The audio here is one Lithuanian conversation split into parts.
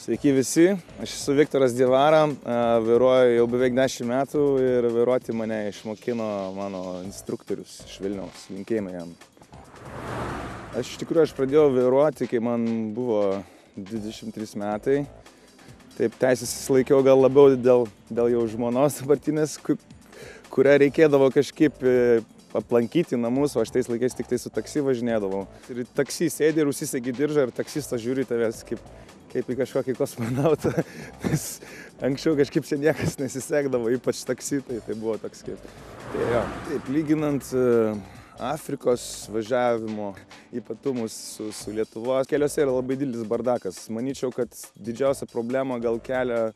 Sveiki visi, aš esu Viktoras Diavara, vairuoju jau beveik 10 metų ir vairuoti mane išmokino mano instruktorius iš Vilniaus, linkėjimai jam. Iš tikrųjų aš pradėjau vairuoti, kai man buvo 23 metai. Taip teisės laikiau gal labiau dėl jau žmonos dabartinės, kurią reikėdavo kažkaip aplankyti namus, o aš tais laikais tik tai su taksi važinėdavau. Ir taksi sėdi ir užsisegi diržą ir taksistas žiūri tavęs kaip į kažkokį kosmonautą, nes anksčiau kažkaip čia niekas nesisekdavo, ypač taksi, tai buvo toks kaip. Taip, lyginant Afrikos važiavimo ypatumus su Lietuvos, keliuose yra labai didelis bardakas. Manyčiau, kad didžiausia problema gal kelia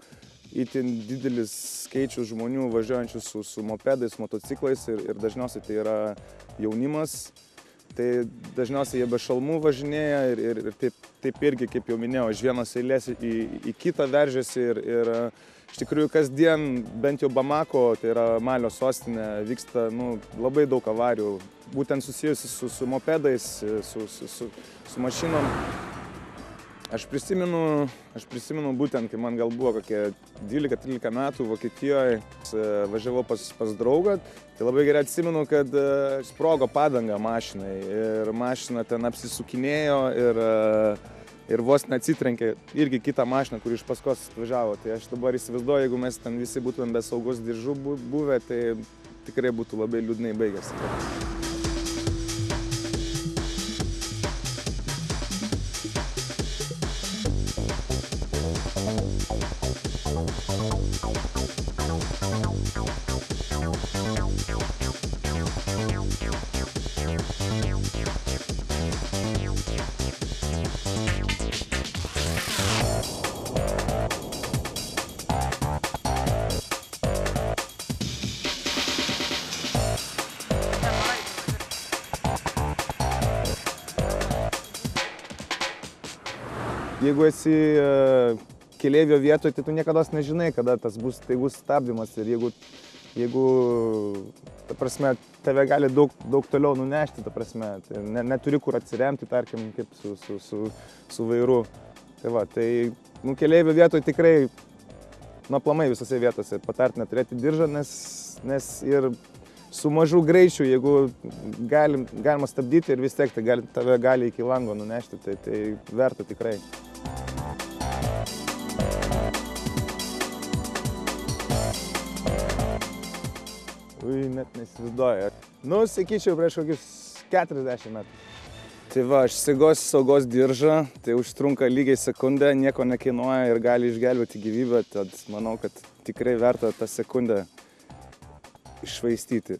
itin didelis skaičius žmonių važiuojančių su mopedais, motociklais ir dažniausiai tai yra jaunimas. Tai dažniausiai jie be šalmų važinėja ir taip irgi, kaip jau minėjau, iš vienos eilės į kitą veržiasi ir iš tikrųjų kasdien, bent jau Bamako, tai yra Malio sostinė, vyksta labai daug avarijų, būtent susijusi su mopedais, su mašinom. Aš prisimenu būtent, kai man gal buvo kokie 12-13 metų Vokietijoje, važiavau pas draugą, tai labai gerai atsimenu, kad sprogo padanga mašinai ir mašina ten apsisukinėjo ir vos neatsitrenkė irgi kitą mašiną, kuri iš paskos važiavo. Tai aš dabar įsivaizduoju, jeigu mes ten visi būtumėm be saugos diržų buvę, tai tikrai būtų labai liūdnai baigęs. Jeigu esi keleivio vietoje, tai tu niekados nežinai, kada tas bus staigus stabdymas ir jeigu ta prasme, tave gali daug toliau nunešti, ta prasme, tai neturi kur atsiremti, tarkim, kaip su vairu. Tai keleivio vietoje tikrai, aplamai visose vietose patartina turėti diržą, nes ir su mažu greičiu, jeigu galima stabdyti ir vis tiek tave gali iki lango nunešti, tai verta tikrai. Net neįsivaizduoju. Sakyčiau, prieš kokius 40 metų. Tai va, aš segosiu saugos diržą, tai užtrunka lygiai sekundę, nieko nekainuoja ir gali išgelbėti gyvybę, tad manau, kad tikrai verta tą sekundę iššvaistyti.